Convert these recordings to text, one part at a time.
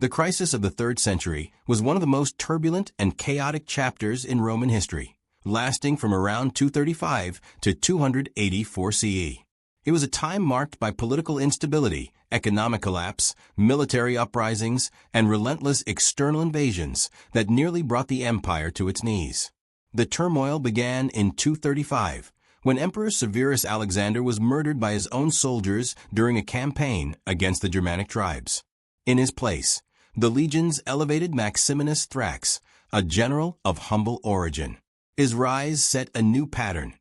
The crisis of the 3rd century was one of the most turbulent and chaotic chapters in Roman history, lasting from around 235 to 284 CE. It was a time marked by political instability, economic collapse, military uprisings, and relentless external invasions that nearly brought the empire to its knees. The turmoil began in 235, when Emperor Severus Alexander was murdered by his own soldiers during a campaign against the Germanic tribes. In his place, the legions elevated Maximinus Thrax, a general of humble origin. His rise set a new pattern.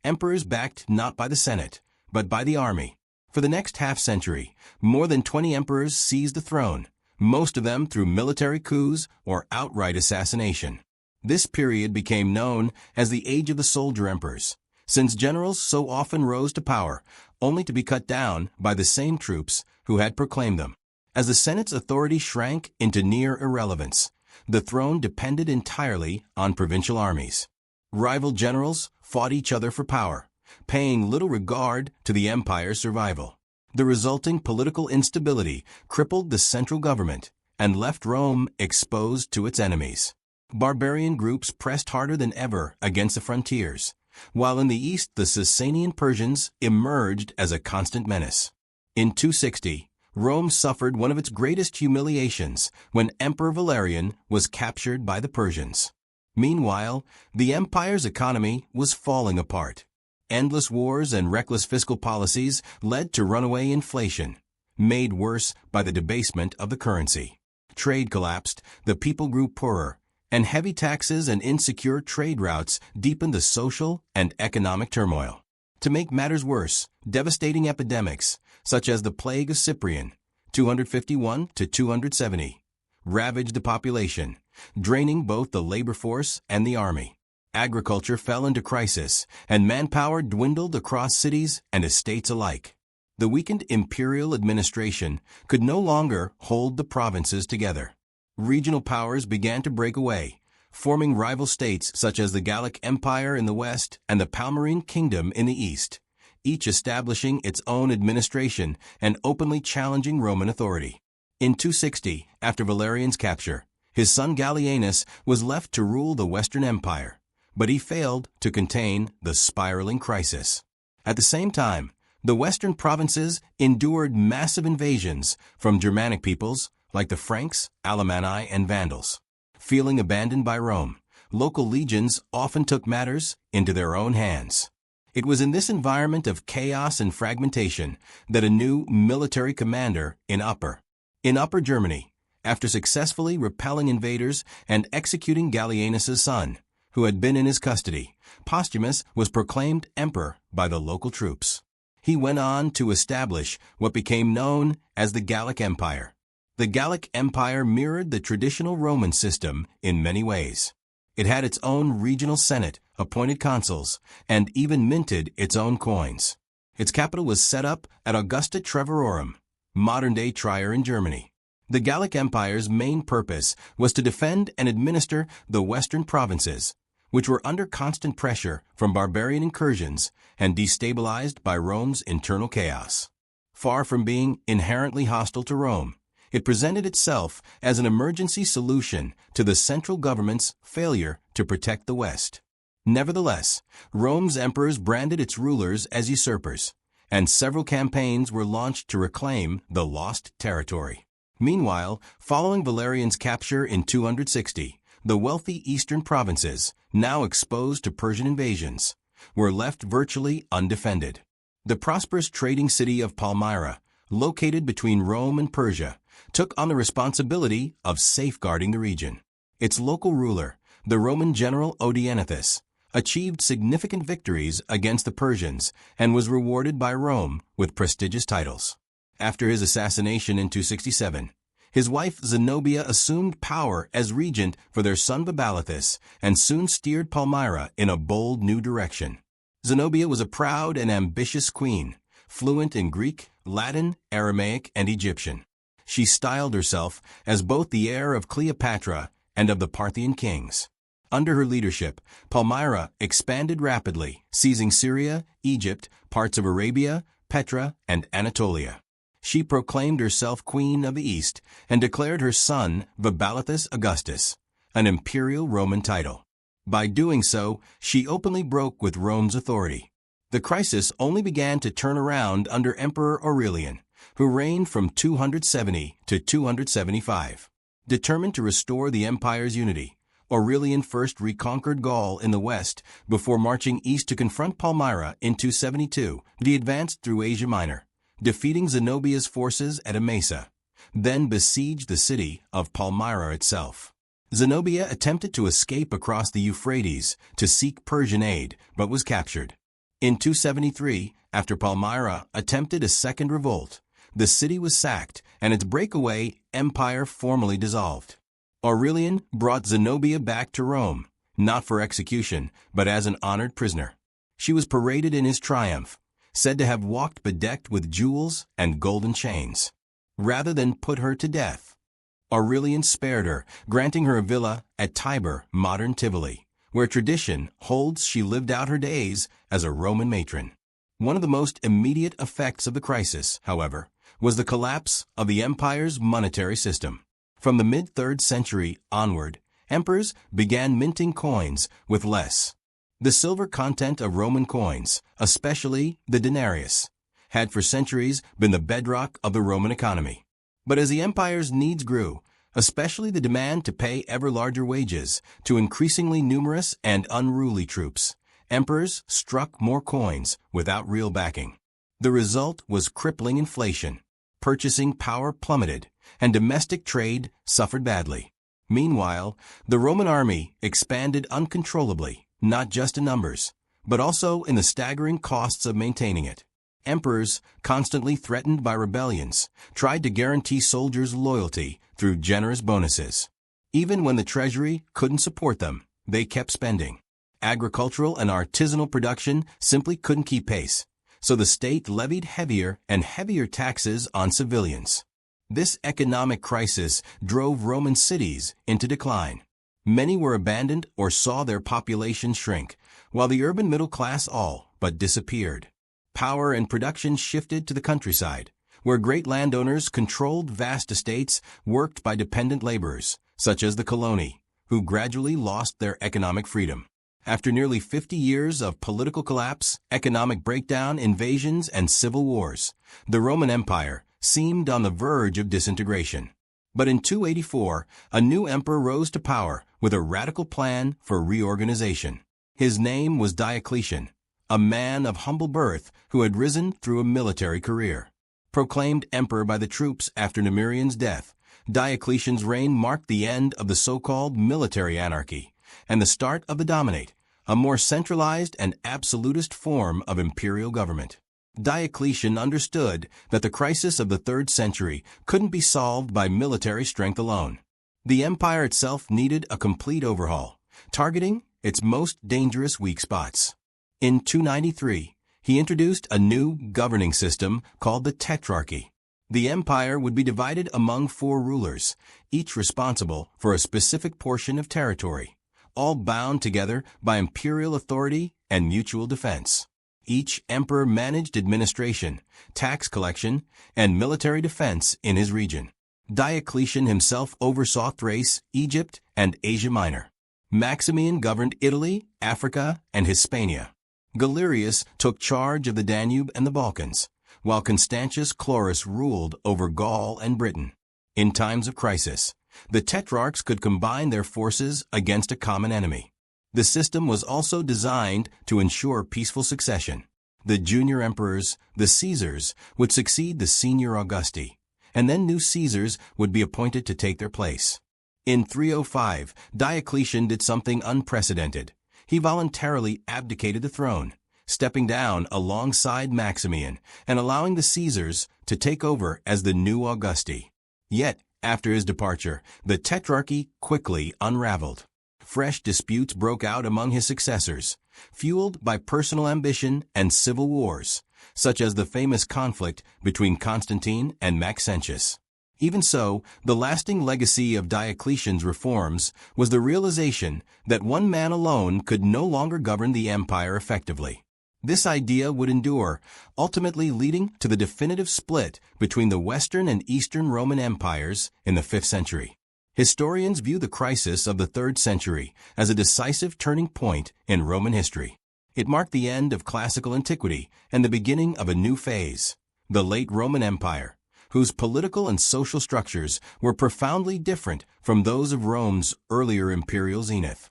Emperors backed not by the Senate, but by the army. For the next half-century, more than 20 emperors seized the throne, most of them through military coups or outright assassination. This period became known as the Age of the Soldier Emperors, since generals so often rose to power, only to be cut down by the same troops who had proclaimed them. As the Senate's authority shrank into near irrelevance, the throne depended entirely on provincial armies. Rival generals fought each other for power, paying little regard to the empire's survival. The resulting political instability crippled the central government and left Rome exposed to its enemies. Barbarian groups pressed harder than ever against the frontiers, while in the east the Sasanian Persians emerged as a constant menace. In 260, Rome suffered one of its greatest humiliations when Emperor Valerian was captured by the Persians. Meanwhile, the empire's economy was falling apart. Endless wars and reckless fiscal policies led to runaway inflation, made worse by the debasement of the currency. Trade collapsed, the people grew poorer, and heavy taxes and insecure trade routes deepened the social and economic turmoil. To make matters worse, devastating epidemics, such as the Plague of Cyprian, 251 to 270, ravaged the population, draining both the labor force and the army. Agriculture fell into crisis, and manpower dwindled across cities and estates alike. The weakened imperial administration could no longer hold the provinces together. Regional powers began to break away, forming rival states such as the Gallic Empire in the west and the Palmyrene Kingdom in the east, each establishing its own administration and openly challenging Roman authority. In 260, after Valerian's capture, his son Gallienus was left to rule the Western Empire, but he failed to contain the spiraling crisis. At the same time, the western provinces endured massive invasions from Germanic peoples like the Franks, Alemanni, and Vandals. Feeling abandoned by Rome, local legions often took matters into their own hands. It was in this environment of chaos and fragmentation that a new military commander in Upper Germany, after successfully repelling invaders and executing Gallienus' son, who had been in his custody, Postumus was proclaimed emperor by the local troops. He went on to establish what became known as the Gallic Empire. The Gallic Empire mirrored the traditional Roman system in many ways. It had its own regional senate, appointed consuls, and even minted its own coins. Its capital was set up at Augusta Treverorum, modern-day Trier in Germany. The Gallic Empire's main purpose was to defend and administer the western provinces, which were under constant pressure from barbarian incursions and destabilized by Rome's internal chaos. Far from being inherently hostile to Rome, it presented itself as an emergency solution to the central government's failure to protect the West. Nevertheless, Rome's emperors branded its rulers as usurpers, and several campaigns were launched to reclaim the lost territory. Meanwhile, following Valerian's capture in 260, the wealthy eastern provinces, now exposed to Persian invasions, were left virtually undefended. The prosperous trading city of Palmyra, located between Rome and Persia, took on the responsibility of safeguarding the region. Its local ruler, the Roman general Odenathus, achieved significant victories against the Persians and was rewarded by Rome with prestigious titles. After his assassination in 267, his wife Zenobia assumed power as regent for their son Babylathus and soon steered Palmyra in a bold new direction. Zenobia was a proud and ambitious queen, fluent in Greek, Latin, Aramaic, and Egyptian. She styled herself as both the heir of Cleopatra and of the Parthian kings. Under her leadership, Palmyra expanded rapidly, seizing Syria, Egypt, parts of Arabia, Petra, and Anatolia. She proclaimed herself Queen of the East and declared her son Vabalithus Augustus, an imperial Roman title. By doing so, she openly broke with Rome's authority. The crisis only began to turn around under Emperor Aurelian, who reigned from 270 to 275. Determined to restore the empire's unity, Aurelian first reconquered Gaul in the west before marching east to confront Palmyra in 272. He advanced through Asia Minor, defeating Zenobia's forces at Emesa, then besieged the city of Palmyra itself. Zenobia attempted to escape across the Euphrates to seek Persian aid, but was captured. In 273, after Palmyra attempted a second revolt, the city was sacked and its breakaway empire formally dissolved. Aurelian brought Zenobia back to Rome, not for execution, but as an honored prisoner. She was paraded in his triumph, said to have walked bedecked with jewels and golden chains. Rather than put her to death, Aurelian spared her, granting her a villa at Tibur, modern Tivoli, where tradition holds she lived out her days as a Roman matron. One of the most immediate effects of the crisis, however, was the collapse of the empire's monetary system. From the mid-3rd century onward, emperors began minting coins with less. The silver content of Roman coins, especially the denarius, had for centuries been the bedrock of the Roman economy. But as the empire's needs grew, especially the demand to pay ever larger wages to increasingly numerous and unruly troops, emperors struck more coins without real backing. The result was crippling inflation. Purchasing power plummeted, and domestic trade suffered badly. Meanwhile, the Roman army expanded uncontrollably, not just in numbers, but also in the staggering costs of maintaining it. Emperors, constantly threatened by rebellions, tried to guarantee soldiers' loyalty through generous bonuses. Even when the treasury couldn't support them, they kept spending. Agricultural and artisanal production simply couldn't keep pace, so the state levied heavier and heavier taxes on civilians. This economic crisis drove Roman cities into decline. Many were abandoned or saw their population shrink, while the urban middle class all but disappeared. Power and production shifted to the countryside, where great landowners controlled vast estates worked by dependent laborers, such as the coloni, who gradually lost their economic freedom. After nearly 50 years of political collapse, economic breakdown, invasions, and civil wars, the Roman Empire seemed on the verge of disintegration. But in 284, a new emperor rose to power with a radical plan for reorganization. His name was Diocletian, a man of humble birth who had risen through a military career. Proclaimed emperor by the troops after Numerian's death, Diocletian's reign marked the end of the so-called military anarchy and the start of the Dominate, a more centralized and absolutist form of imperial government. Diocletian understood that the crisis of the 3rd century couldn't be solved by military strength alone. The empire itself needed a complete overhaul, targeting its most dangerous weak spots. In 293, he introduced a new governing system called the Tetrarchy. The empire would be divided among 4 rulers, each responsible for a specific portion of territory, all bound together by imperial authority and mutual defense. Each emperor managed administration, tax collection, and military defense in his region. Diocletian himself oversaw Thrace, Egypt, and Asia Minor. Maximian governed Italy, Africa, and Hispania. Galerius took charge of the Danube and the Balkans, while Constantius Chlorus ruled over Gaul and Britain. In times of crisis, the tetrarchs could combine their forces against a common enemy. The system was also designed to ensure peaceful succession. The junior emperors, the Caesars, would succeed the senior Augusti, and then new Caesars would be appointed to take their place. In 305, Diocletian did something unprecedented. He voluntarily abdicated the throne, stepping down alongside Maximian and allowing the Caesars to take over as the new Augusti. Yet, after his departure, the Tetrarchy quickly unraveled. Fresh disputes broke out among his successors, fueled by personal ambition and civil wars, such as the famous conflict between Constantine and Maxentius. Even so, the lasting legacy of Diocletian's reforms was the realization that one man alone could no longer govern the empire effectively. This idea would endure, ultimately leading to the definitive split between the Western and Eastern Roman empires in the 5th century. Historians view the crisis of the 3rd century as a decisive turning point in Roman history. It marked the end of classical antiquity and the beginning of a new phase, the late Roman Empire, whose political and social structures were profoundly different from those of Rome's earlier imperial zenith.